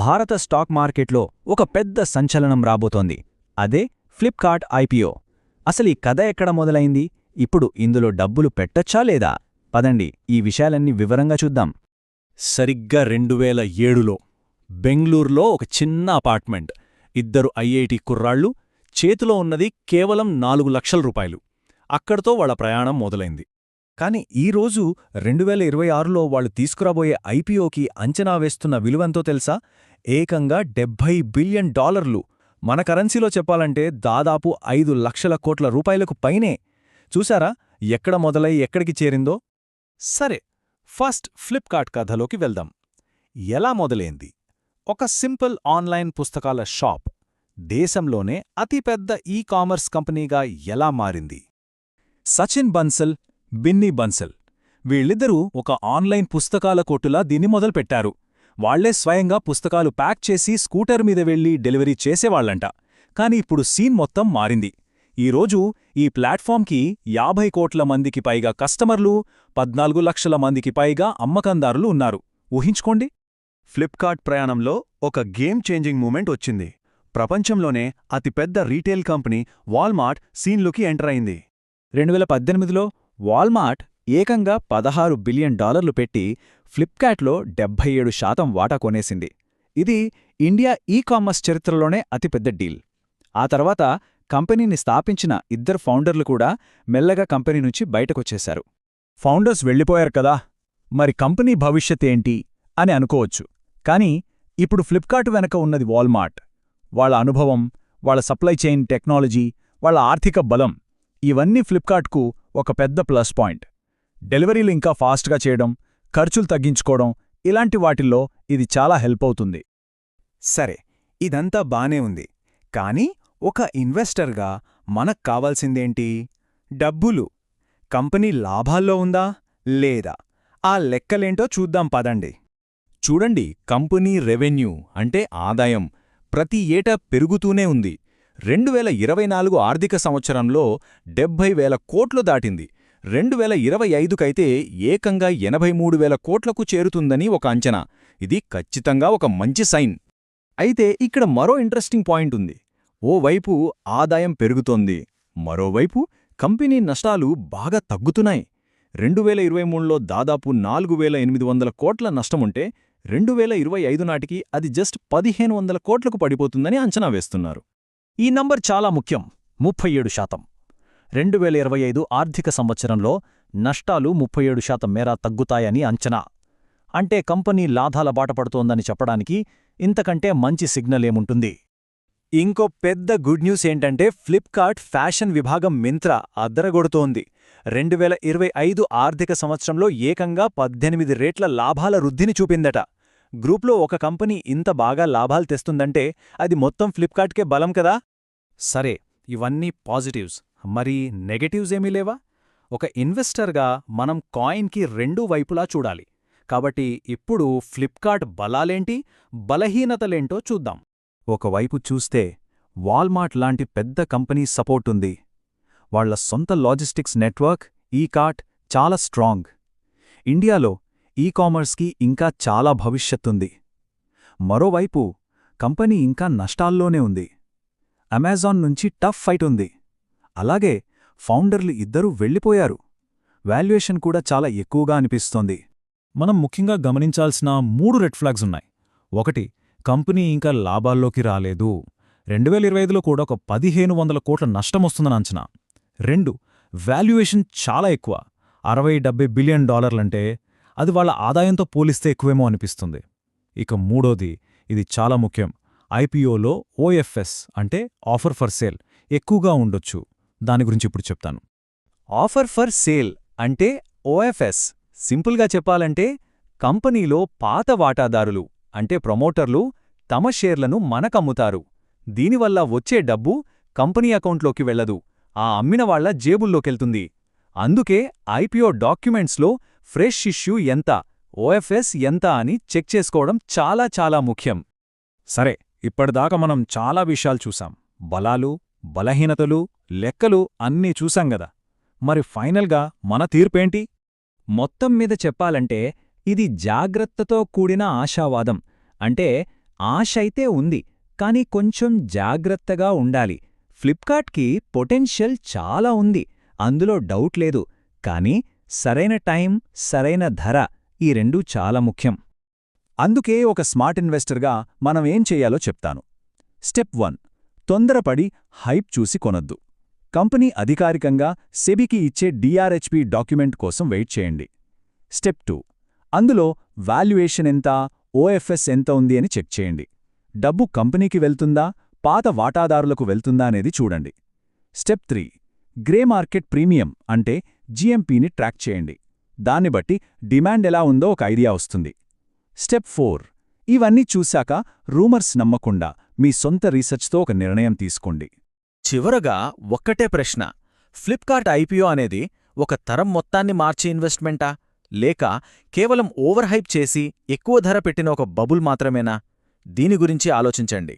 భారత స్టాక్ మార్కెట్లో ఒక పెద్ద సంచలనం రాబోతోంది. అదే ఫ్లిప్కార్ట్ ఐపీఓ. అసలీ కథ ఎక్కడ మొదలైంది? ఇప్పుడు ఇందులో డబ్బులు పెట్టచ్చా లేదా? పదండి ఈ విషయాలన్నీ వివరంగా చూద్దాం. సరిగ్గా 2007లో బెంగళూరులో ఒక చిన్న అపార్ట్మెంట్, ఇద్దరు ఐఐటి కుర్రాళ్ళు, చేతిలో ఉన్నది కేవలం 4 లక్షల రూపాయలు. అక్కడితో వాళ్ళ ప్రయాణం మొదలైంది. కాని ఈరోజు 2026లో వాళ్ళు తీసుకురాబోయే ఐపీఓకి అంచనా వేస్తున్న విలువెంతో తెలుసా? ఏకంగా $70 బిలియన్. మన కరెన్సీలో చెప్పాలంటే దాదాపు 5 లక్షల కోట్ల రూపాయలకు పైనే. చూశారా ఎక్కడ మొదలై ఎక్కడికి చేరిందో? సరే, ఫస్ట్ ఫ్లిప్కార్ట్ కథలోకి వెళ్దాం. ఎలా మొదలైంది? ఒక సింపుల్ ఆన్లైన్ పుస్తకాల షాప్ దేశంలోనే అతిపెద్ద కామర్స్ కంపెనీగా ఎలా మారింది? సచిన్ బన్సల్, బిన్నీ బన్సల్ వీళ్ళిద్దరూ ఒక ఆన్లైన్ పుస్తకాల కొట్టులా దీన్ని మొదలుపెట్టారు. వాళ్లే స్వయంగా పుస్తకాలు ప్యాక్ చేసి స్కూటర్ మీద వెళ్లి డెలివరీ చేసేవాళ్లంట. కాని ఇప్పుడు సీన్ మొత్తం మారింది. ఈరోజు ఈ ప్లాట్ఫామ్కి 50 కోట్ల మందికి పైగా కస్టమర్లు, 14 లక్షల మందికి పైగా అమ్మకందారులు ఉన్నారు. ఊహించుకోండి. ఫ్లిప్కార్ట్ ప్రయాణంలో ఒక గేమ్ చేంజింగ్ మూమెంట్ వచ్చింది. ప్రపంచంలోనే అతిపెద్ద రీటైల్ కంపెనీ వాల్మార్ట్ సీన్లోకి ఎంటర్ అయింది. 2018లో వాల్మార్ట్ ఏకంగా $16 బిలియన్ పెట్టి ఫ్లిప్కార్ట్లో 77% వాటా కొనేసింది. ఇది ఇండియా కామర్స్ చరిత్రలోనే అతిపెద్ద డీల్. ఆ తర్వాత కంపెనీని స్థాపించిన ఇద్దరు ఫౌండర్లు కూడా మెల్లగా కంపెనీ నుంచి బయటకొచ్చేశారు. ఫౌండర్స్ వెళ్ళిపోయారు కదా, మరి కంపెనీ భవిష్యత్తేంటి అని అనుకోవచ్చు. కానీ ఇప్పుడు ఫ్లిప్కార్ట్ వెనక ఉన్నది వాల్మార్ట్. వాళ్ళ అనుభవం, వాళ్ళ సప్లై చైన్ టెక్నాలజీ, వాళ్ళ ఆర్థిక బలం ఇవన్నీ ఫ్లిప్కార్ట్కు ఒక పెద్ద ప్లస్ పాయింట్. డెలివరీలు ఇంకా ఫాస్ట్గా చేయడం, ఖర్చులు తగ్గించుకోవడం, ఇలాంటి వాటిల్లో ఇది చాలా హెల్ప్ అవుతుంది. సరే, ఇదంతా బానే ఉంది. కానీ ఒక ఇన్వెస్టర్గా మనకు కావాల్సిందేంటి? డబ్బులు. కంపెనీ లాభాల్లో ఉందా లేదా? ఆ లెక్కలేంటో చూద్దాం పదండి. చూడండి, కంపెనీ రెవెన్యూ అంటే ఆదాయం ప్రతి ఏటా పెరుగుతూనే ఉంది. 2024 ఆర్థిక సంవత్సరంలో 70,000 కోట్లు దాటింది. 2025కైతే ఏకంగా 83,000 కోట్లకు చేరుతుందని ఒక అంచనా. ఇది ఖచ్చితంగా ఒక మంచి సైన్. అయితే ఇక్కడ మరో ఇంట్రెస్టింగ్ పాయింట్ ఉంది. ఓవైపు ఆదాయం పెరుగుతోంది, మరోవైపు కంపెనీ నష్టాలు బాగా తగ్గుతున్నాయి. 2023లో దాదాపు 4,800 కోట్ల నష్టముంటే 2025 నాటికి అది జస్ట్ 1,500 కోట్లకు పడిపోతుందని అంచనా వేస్తున్నారు. ఈ నంబర్ చాలా ముఖ్యం. 37%. 2025 ఆర్థిక సంవత్సరంలో నష్టాలు 37% మేర తగ్గుతాయని అంచనా. అంటే కంపెనీ లాభాల బాటపడుతోందని చెప్పడానికి ఇంతకంటే మంచి సిగ్నల్ ఏముంటుంది? ఇంకో పెద్ద గుడ్ న్యూస్ ఏంటంటే ఫ్లిప్కార్ట్ ఫ్యాషన్ విభాగం మింత్రా అద్దరగొడుతోంది. 2025 ఆర్థిక సంవత్సరంలో ఏకంగా 18 రెట్ల లాభాల వృద్ధిని చూపిందట. గ్రూప్లో ఒక కంపెనీ ఇంత బాగా లాభాలు తెస్తుందంటే అది మొత్తం ఫ్లిప్కార్ట్కే బలం కదా. సరే, ఇవన్నీ పాజిటివ్స్. మరి నెగటివ్స్ ఏమీ లేవా? ఒక ఇన్వెస్టర్గా మనం కాయిన్కి రెండూ వైపులా చూడాలి. కాబట్టి ఇప్పుడు ఫ్లిప్కార్ట్ బలాలేంటి, బలహీనతలేంటో చూద్దాం. ఒకవైపు చూస్తే వాల్మార్ట్ లాంటి పెద్ద కంపెనీ సపోర్ట్ ఉంది. వాళ్ల సొంత లాజిస్టిక్స్ నెట్వర్క్ కార్ట్ చాలా స్ట్రాంగ్. ఇండియాలో కామర్స్కి ఇంకా చాలా భవిష్యత్తుంది. మరోవైపు కంపెనీ ఇంకా నష్టాల్లోనే ఉంది. అమెజాన్ నుంచి టఫ్ ఫైట్ ఉంది. అలాగే ఫౌండర్లు ఇద్దరూ వెళ్ళిపోయారు. వాల్యుయేషన్ కూడా చాలా ఎక్కువగా అనిపిస్తోంది. మనం ముఖ్యంగా గమనించాల్సిన 3 రెడ్ ఫ్లాగ్స్ ఉన్నాయి. 1, కంపెనీ ఇంకా లాభాల్లోకి రాలేదు. 2025లో కూడా ఒక 1,500 కోట్ల నష్టమొస్తుందని అంచనా. 2, వాల్యుయేషన్ చాలా ఎక్కువ, $60-70 బిలియన్ అంటే అది వాళ్ళ ఆదాయంతో పోలిస్తే ఎక్కువేమో అనిపిస్తుంది. ఇక 3వది, ఇది చాలా ముఖ్యం, ఐపీఓలో ఓఎఫ్ఎస్ అంటే ఆఫర్ ఫర్ సేల్ ఎక్కువగా ఉండొచ్చు. దాని గురించి ఇప్పుడు చెప్తాను. ఆఫర్ ఫర్ సేల్ అంటే ఓఎఫ్ఎస్ సింపుల్గా చెప్పాలంటే కంపెనీలో పాత వాటాదారులు అంటే ప్రమోటర్లు తమ షేర్లను మనకమ్ముతారు. దీనివల్ల వచ్చే డబ్బు కంపెనీ అకౌంట్లోకి వెళ్లదు, ఆ అమ్మినవాళ్ల జేబుల్లోకెళ్తుంది. అందుకే ఐపీఓ డాక్యుమెంట్స్లో ఫ్రెష్ ఇష్యూ ఎంత, ఓఎఫ్ఎస్ ఎంత అని చెక్ చేసుకోవడం చాలా చాలా ముఖ్యం. సరే, ఇప్పటిదాకా మనం చాలా విషయాలు చూసాం. బలాలు, బలహీనతలు, లెక్కలు అన్నీ చూసాంగదా. మరి ఫైనల్గా మన తీర్పేంటి? మొత్తం మీద చెప్పాలంటే ఇది జాగ్రత్తతో కూడిన ఆశావాదం. అంటే ఆశైతే ఉంది, కానీ కొంచెం జాగ్రత్తగా ఉండాలి. ఫ్లిప్కార్ట్కి పొటెన్షియల్ చాలా ఉంది, అందులో డౌట్ లేదు. కానీ సరైన టైం, సరైన ధర ఈ రెండూ చాలా ముఖ్యం. అందుకే ఒక స్మార్ట్ ఇన్వెస్టర్గా మనం ఏం చెయ్యాలో చెప్తాను. స్టెప్ 1, తొందరపడి హైప్ చూసి కొనొద్దు. కంపెనీ అధికారికంగా సెబీకి ఇచ్చే డిఆర్హెచ్పి డాక్యుమెంట్ కోసం వెయిట్ చేయండి. స్టెప్ 2, అందులో వాల్యుయేషన్ ఎంత, ఓఎఫ్ఎస్ ఎంత ఉంది అని చెక్ చేయండి. డబ్బు కంపెనీకి వెళ్తుందా, పాత వాటాదారులకు వెళ్తుందా అనేది చూడండి. స్టెప్ 3, గ్రే మార్కెట్ ప్రీమియం అంటే జీఎంపీని ట్రాక్ చేయండి. దాన్ని బట్టి డిమాండ్ ఎలా ఉందో ఒక ఐడియా వస్తుంది. స్టెప్ 4, ఇవన్నీ చూశాక రూమర్స్ నమ్మకుండా మీ సొంత రీసెర్చ్తో ఒక నిర్ణయం తీసుకోండి. చివరగా ఒక్కటే ప్రశ్న: ఫ్లిప్కార్ట్ ఐపీఓ అనేది ఒక తరం మొత్తాన్ని మార్చే ఇన్వెస్ట్మెంటా, లేక కేవలం ఓవర్ హైప్ చేసి ఎక్కువ ధర పెట్టిన ఒక బబుల్ మాత్రమేనా? దీని గురించి ఆలోచించండి.